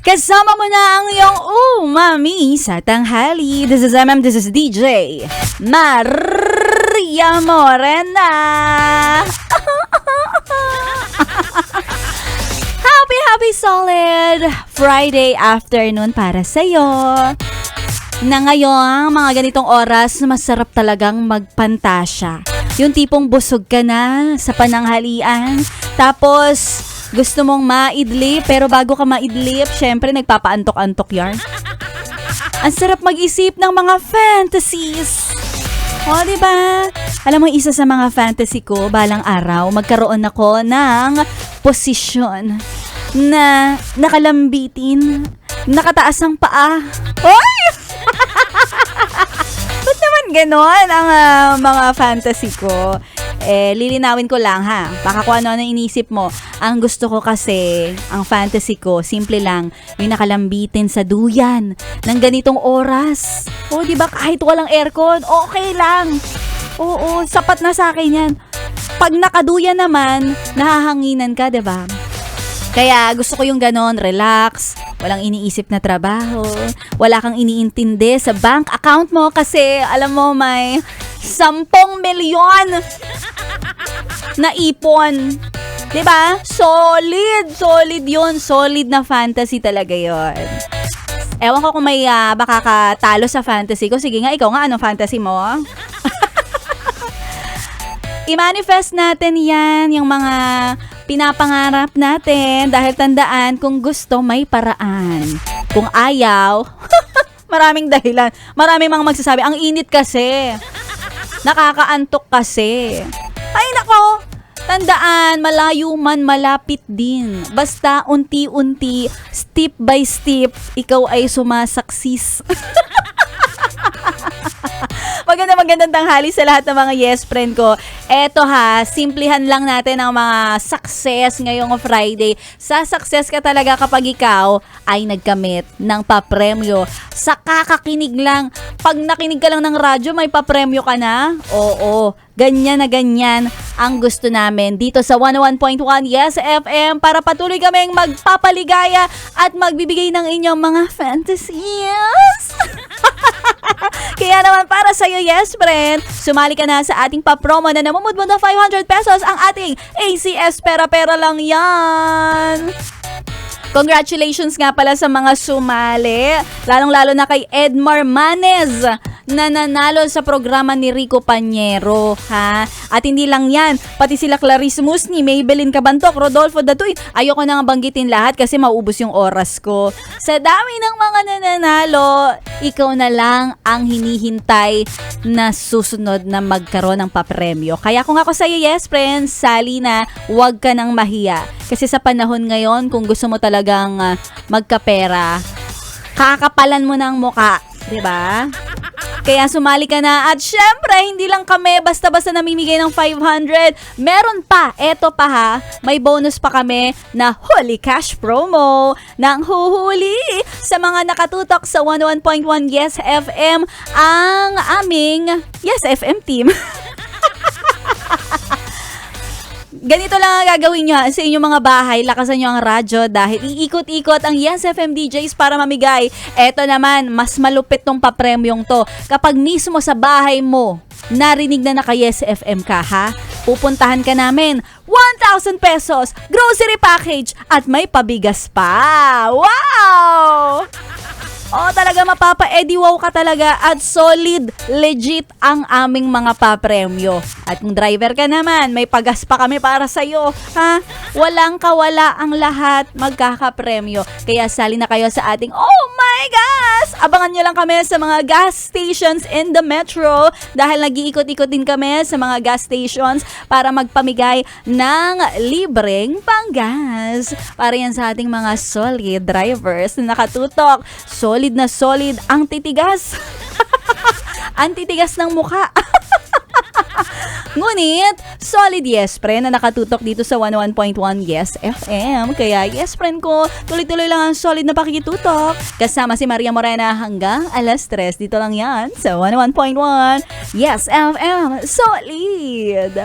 Kasama mo na ang iyong mami sa tanghali. This is this is DJ Maria Morena. Happy solid Friday afternoon para sa'yo. Na ngayon, mga ganitong oras, masarap talagang magpantasya. Yung tipong busog ka na sa pananghalian. Tapos, gusto mong maidlip, pero bago ka maidlip, syempre nagpapaantok-antok yarn. Ang sarap mag-isip ng mga fantasies. O, diba? Alam mo, isa sa mga fantasy ko, balang araw, magkaroon ako ng posisyon na nakalambitin, nakataas ang paa. Oy! Ba't naman ganon ang mga fantasy ko? Lilinawin ko lang ha. Baka kung ano inisip mo. Ang gusto ko kasi, ang fantasy ko, simple lang, yung nakalambitin sa duyan ng ganitong oras. O, diba kahit walang aircon, okay lang. Oo, sapat na sa akin yan. Pag nakaduyan naman, nahahanginan ka, diba? Kaya gusto ko yung ganon, relax, walang iniisip na trabaho, wala kang iniintindi sa bank account mo kasi alam mo may 10 milyon na ipon. Diba? Solid yun. Solid na fantasy talaga yun. Ewan ko kung may baka katalo sa fantasy ko. Sige nga, ikaw nga, anong fantasy mo? I-manifest natin yan, yung mga pinapangarap natin dahil tandaan kung gusto may paraan. Kung ayaw, maraming dahilan. Maraming mga magsasabi, ang init kasi. Nakakaantok kasi. Ay nako, tandaan, malayo man malapit din. Basta unti-unti, step by step, ikaw ay sumasaksis. Magandang tanghali sa lahat ng mga yes friend ko. Eto ha, simplihan lang natin ang mga success ngayong Friday. Sa success ka talaga kapag ikaw ay nagkamit ng papremyo. Sa kakakinig lang, pag nakinig ka lang ng radyo, may papremyo ka na? Oo, ganyan na ganyan ang gusto namin dito sa 101.1 Yes FM para patuloy kaming magpapaligaya at magbibigay ng inyong mga fantasies. Kaya naman para sa'yo, yes friend, sumali ka na sa ating pa-promo na namumudmod ng 500 pesos ang ating ACS Pera-Pera lang yan. Congratulations nga pala sa mga sumali, lalong-lalo na kay Edmar Manes na nanalo sa programa ni Rico Pañero, ha? At hindi lang yan, pati sila Clarice Musni, Maybelline Cabantoc, Rodolfo Datuy. Ayoko na nga banggitin lahat kasi mauubos yung oras ko. Sa dami ng mga nananalo, ikaw na lang ang hinihintay na susunod na magkaroon ng papremyo. Kaya kung ako sa'yo, yes friends, sali na, huwag ka nang mahiya. Kasi sa panahon ngayon, kung gusto mo talagang magkapera, kakapalan mo ng muka, diba? Kaya sumali ka na at syempre hindi lang kami basta-basta namimigay ng 500. Meron pa, eto pa ha, may bonus pa kami na Holy Cash Promo ng huhuli sa mga nakatutok sa 101.1 Yes FM ang aming Yes FM team. Ganito lang ang gagawin nyo sa inyong mga bahay. Lakasan nyo ang radyo dahil iikot-ikot ang Yes FM DJs para mamigay. Eto naman, mas malupit tong papremyong to. Kapag mismo sa bahay mo, narinig na naka-Yes FM ka ha, pupuntahan ka namin. 1,000 pesos, grocery package, at may pabigas pa. Wow! Oh, talaga mapapa-ediwaw ka talaga at solid, legit ang aming mga papremyo. At kung driver ka naman, may pagas pa kami para sa'yo. Ha? Walang kawala ang lahat, magkakapremyo. Kaya sali na kayo sa ating, oh my gosh! Abangan nyo lang kami sa mga gas stations in the metro dahil nag-iikot-ikot din kami sa mga gas stations para magpamigay ng libreng panggas. Para yan sa ating mga solid drivers na nakatutok. Solid na solid ang titigas. Ang titigas ng mukha. Ngunit, solid yes friend na nakatutok dito sa 101.1 Yes FM. Kaya yes friend ko, tuloy-tuloy lang ang solid na pakikitutok. Kasama si Maria Morena hanggang alas 3. Dito lang yan sa 101.1 Yes FM. Solid!